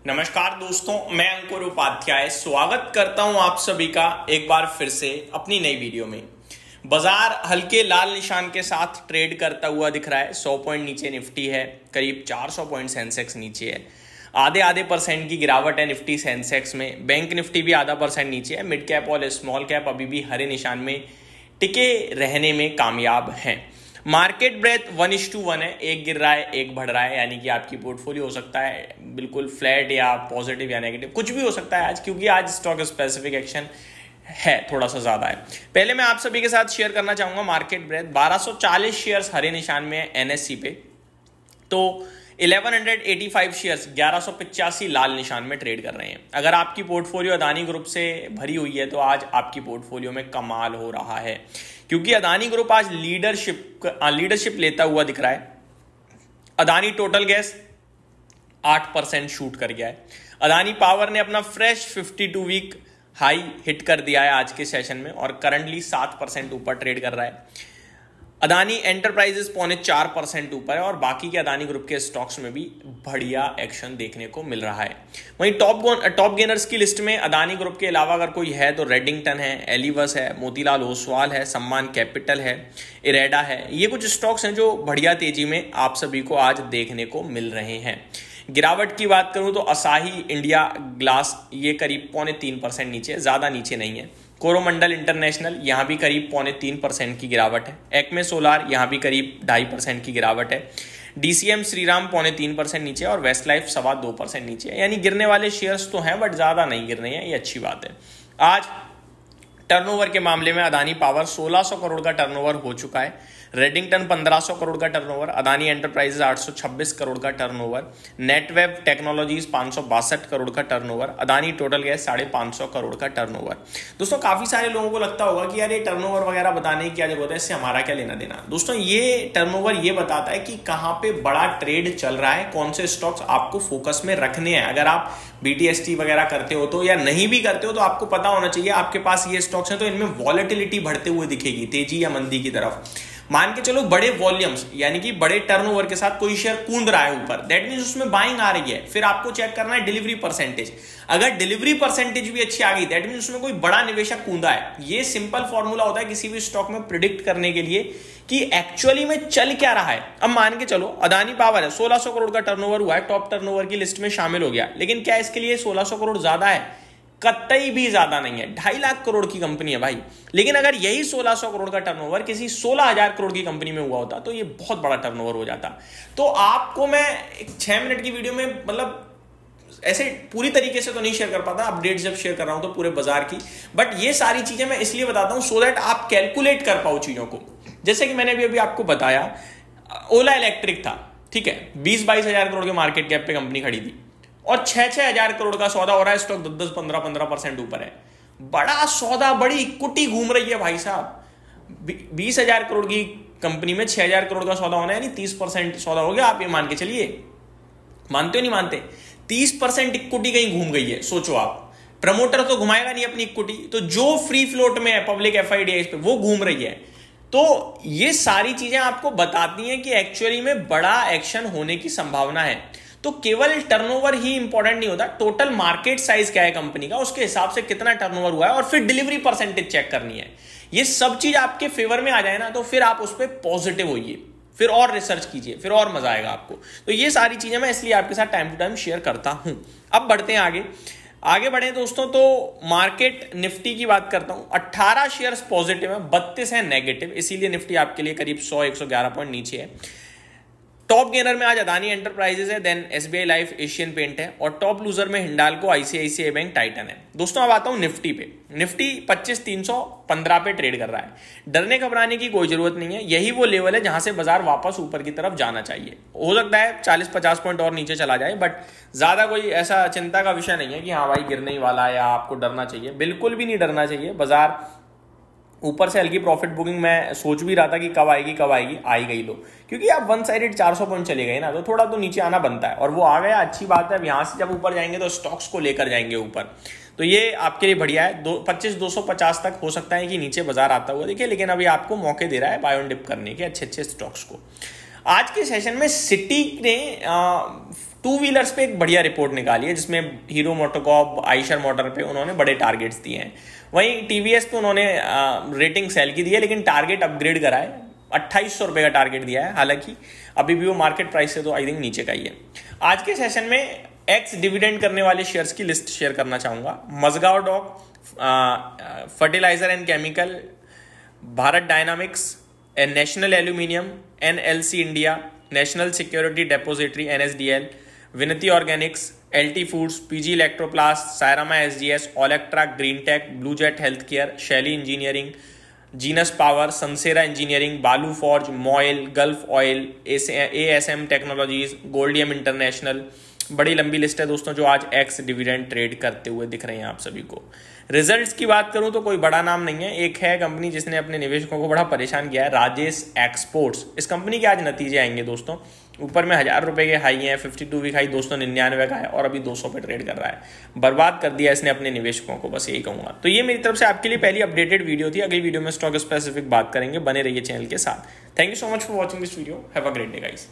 नमस्कार दोस्तों, मैं अंकुर उपाध्याय स्वागत करता हूं आप सभी का एक बार फिर से अपनी नई वीडियो में। बाजार हल्के लाल निशान के साथ ट्रेड करता हुआ दिख रहा है। 100 पॉइंट नीचे निफ्टी है, करीब 400 पॉइंट सेंसेक्स नीचे है। आधे परसेंट की गिरावट है निफ्टी सेंसेक्स में। बैंक निफ्टी भी आधा % नीचे है। मिड कैप और स्मॉल कैप अभी भी हरे निशान में टिके रहने में कामयाब हैं। मार्केट ब्रेथ 1:1 है, एक गिर रहा है एक बढ़ रहा है, यानी कि आपकी पोर्टफोलियो हो सकता है बिल्कुल फ्लैट या पॉजिटिव या नेगेटिव, कुछ भी हो सकता है आज, क्योंकि आज स्टॉक स्पेसिफिक एक्शन है थोड़ा सा ज्यादा है। पहले मैं आप सभी के साथ शेयर करना चाहूंगा मार्केट ब्रेथ 1240 शेयर्स हरे निशान में है एनएससी पे, तो 1185 शेयर्स 1185 लाल निशान में ट्रेड कर रहे हैं। अगर आपकी पोर्टफोलियो अदानी ग्रुप से भरी हुई है तो आज आपकी पोर्टफोलियो में कमाल हो रहा है, क्योंकि अदानी ग्रुप आज लीडरशिप लेता हुआ दिख रहा है। अदानी टोटल गैस 8% शूट कर गया है। अदानी पावर ने अपना फ्रेश 52 वीक हाई हिट कर दिया है आज के सेशन में और करंटली 7% ऊपर ट्रेड कर रहा है। अदानी एंटरप्राइजेस 4.25% ऊपर है और बाकी के अदानी ग्रुप के स्टॉक्स में भी बढ़िया एक्शन देखने को मिल रहा है। वहीं टॉप गेनर्स की लिस्ट में अदानी ग्रुप के अलावा अगर कोई है तो रेडिंगटन है, एलिवस है, मोतीलाल ओसवाल है, सम्मान कैपिटल है, इरेडा है। ये कुछ स्टॉक्स हैं जो बढ़िया तेजी में आप सभी को आज देखने को मिल रहे हैं। गिरावट की बात करूं तो असाही इंडिया ग्लास ये करीब 3.25% नीचे, ज्यादा नीचे नहीं है। कोरोमंडल इंटरनेशनल यहां भी करीब 3.25% की गिरावट है। एक्मे सोलार यहां भी करीब 2.5% की गिरावट है। डीसीएम श्रीराम 3.25% नीचे और वेस्ट लाइफ 2.25% नीचे है। यानी गिरने वाले शेयर्स तो हैं बट ज्यादा नहीं गिर रहे हैं, ये अच्छी बात है। आज टर्नओवर के मामले में अदानी पावर 1600 करोड़ का टर्नओवर हो चुका है। रेडिंगटन 1500 करोड़ का टर्नओवर, अदानी एंटरप्राइजेज 826 करोड़ का टर्नओवर, नेटवेब टेक्नोलॉजीज 562 करोड़ का turnover, Adani total gas 550 crore का टर्नओवर। दोस्तों काफी सारे लोगों को लगता होगा कि यार ये टर्नओवर वगैरह बताने की क्या जरूरत है, इससे हमारा क्या लेना देना। दोस्तों ये टर्नओवर ये बताता है कि कहां पे बड़ा ट्रेड चल रहा है, कौन से स्टॉक्स आपको फोकस में रखने हैं। अगर आप बीटीएसटी वगैरह करते हो तो, या नहीं भी करते हो तो आपको पता होना चाहिए आपके पास ये स्टॉक्स हैं तो इनमें वॉलेटिलिटी बढ़ते हुए दिखेगी, तेजी या मंदी की तरफ। मान के चलो बड़े वॉल्यूम्स यानी कि बड़े टर्नओवर के साथ कोई शेयर कूद रहा है ऊपर, दैट मींस उसमें बाइंग आ रही है। फिर आपको चेक करना है डिलीवरी परसेंटेज। अगर डिलीवरी परसेंटेज भी अच्छी आ गई दैट मींस उसमें कोई बड़ा निवेशक कूदा है। ये सिंपल फॉर्मूला होता है किसी भी स्टॉक में प्रिडिक्ट करने के लिए कि एक्चुअली में चल क्या रहा है। अब मान के चलो अदानी पावर है, 1600 करोड़ का टर्नओवर हुआ है, टॉप टर्नओवर की लिस्ट में शामिल हो गया, लेकिन क्या इसके लिए 1600 करोड़ ज्यादा है? कतई भी ज्यादा नहीं है। 2.5 लाख करोड़ की कंपनी है भाई। लेकिन अगर यही 1600 करोड़ का टर्नओवर किसी 16,000 करोड़ की कंपनी में हुआ होता तो ये बहुत बड़ा टर्नओवर हो जाता। तो आपको मैं 6 मिनट की वीडियो में मतलब ऐसे पूरी तरीके से तो नहीं शेयर कर पाता, अपडेट जब शेयर कर रहा हूं तो पूरे बाजार की, बट ये सारी चीजें मैं इसलिए बताता हूं सो दैट आप कैलकुलेट कर पाओ चीजों को। जैसे कि मैंने अभी आपको बताया ओला इलेक्ट्रिक था, ठीक है, 20-22 हजार करोड़ के मार्केट कैप पे कंपनी खड़ी थी और 6-6 हजार करोड़ का सौदा हो रहा है, स्टॉक 10-15% ऊपर है। बड़ा सौदा, बड़ी इक्विटी घूम रही है भाई साहब। 20 हजार करोड़ की कंपनी में 6 हजार करोड़ का सौदा होना है, यानी 30% सौदा हो गया। आप ये मान के चलिए, मानते हो नहीं मानते? 30% इक्विटी कहीं घूम गई है। सोचो आप, प्रमोटर तो घुमाएगा नहीं अपनी इक्विटी, तो जो फ्री फ्लोट में है पब्लिक एफआईडीआई पे वो घूम रही है। तो ये सारी चीजें आपको बताती हैं कि एक्चुअली में बड़ा एक्शन होने की संभावना है। तो केवल टर्नओवर ही इंपॉर्टेंट नहीं होता, टोटल मार्केट साइज क्या है कंपनी का, उसके हिसाब से कितना टर्नओवर हुआ है और फिर डिलीवरी परसेंटेज चेक करनी है। ये सब चीज आपके फेवर में आ जाए ना तो फिर आप उस पर पॉजिटिव होइए, फिर और रिसर्च कीजिए, फिर और मजा आएगा आपको। तो ये सारी चीजें मैं इसलिए आपके साथ टाइम टू टाइम शेयर करता हूं। अब बढ़ते हैं आगे बढ़े दोस्तों, तो मार्केट निफ्टी की बात करता हूं। 18 शेयर्स पॉजिटिव है, 32 है नेगेटिव, इसीलिए निफ्टी आपके लिए करीब 100-111 पॉइंट नीचे है। टॉप गेनर में आज अदानी एंटरप्राइजेज है, then SBI life, Asian paint है और टॉप लूजर में हिंडाल्को, आईसीआईसीआई बैंक, टाइटन है। दोस्तों अब आता हूं निफ्टी पे। निफ्टी 25,315 पे ट्रेड कर रहा है। डरने घबराने की कोई जरूरत नहीं है, यही वो लेवल है जहां से बाजार वापस ऊपर की तरफ जाना चाहिए। हो सकता है 40-50 पॉइंट और नीचे चला जाए, बट ज्यादा कोई ऐसा चिंता का विषय नहीं है कि हाँ भाई गिरने ही वाला है या आपको डरना चाहिए। बिल्कुल भी नहीं डरना चाहिए। बाजार ऊपर से हल्की प्रॉफिट बुकिंग मैं सोच भी रहा था कि कब आएगी, आई गई लो, क्योंकि आप वन साइडेड 400 पॉइंट चले गए ना, तो थोड़ा तो नीचे आना बनता है और वो आ गया, अच्छी बात है। अब यहां से जब ऊपर जाएंगे तो स्टॉक्स को लेकर जाएंगे ऊपर, तो ये आपके लिए बढ़िया है। 25,250 तक हो सकता है कि नीचे बाजार आता हुआ देखिए, लेकिन अभी आपको मौके दे रहा है बाय ऑन डिप करने के अच्छे स्टॉक्स को। आज के सेशन में सिटी ने टू व्हीलर्स पे एक बढ़िया रिपोर्ट निकाली है जिसमें हीरो मोटोकॉर्प, आइशर मोटर पे उन्होंने बड़े टारगेट्स दिए हैं। वहीं टीवीएस पे उन्होंने रेटिंग सेल की दी है, लेकिन टारगेट अपग्रेड करा है, 2800 रुपये का टारगेट दिया है। हालांकि अभी भी वो मार्केट प्राइस से तो आई थिंक नीचे का ही है। आज के सेशन में एक्स डिविडेंड करने वाले शेयर्स की लिस्ट शेयर करना चाहूंगा। Mazagon Dock, Fertilizer and Chemical, Bharat Dynamics, National Aluminium, NLC India, National Security Depository NSDL, Vinati Organics, LT Foods, PG Electroplast, Syrma SGS, Olectra, Greentech, Bluejet Health Care, Shaily Engineering, Genus Power, Sansera Engineering, Balu Forge, MOIL, Gulf Oil, ASM Technologies, Goldiam International. बड़ी लंबी list है दोस्तों जो आज x dividend trade करते हुए दिख रहे हैं आप सभी को। रिजल्ट्स की बात करूं तो कोई बड़ा नाम नहीं है। एक है कंपनी जिसने अपने निवेशकों को बड़ा परेशान किया है, राजेश एक्सपोर्ट्स। इस कंपनी के आज नतीजे आएंगे दोस्तों। ऊपर में 1000 रुपए के हाई हैं, 52 वीक हाई 299 का है और अभी 200 पे ट्रेड कर रहा है। बर्बाद कर दिया इसने अपने निवेशकों को, बस यही कहूंगा। तो ये मेरी तरफ से आपके लिए पहली अपडेटेड वीडियो थी। अगली वीडियो में स्टॉक स्पेसिफिक बात करेंगे, बने रहिए चैनल के साथ। Thank you so much for watching this video. Have a great day guys.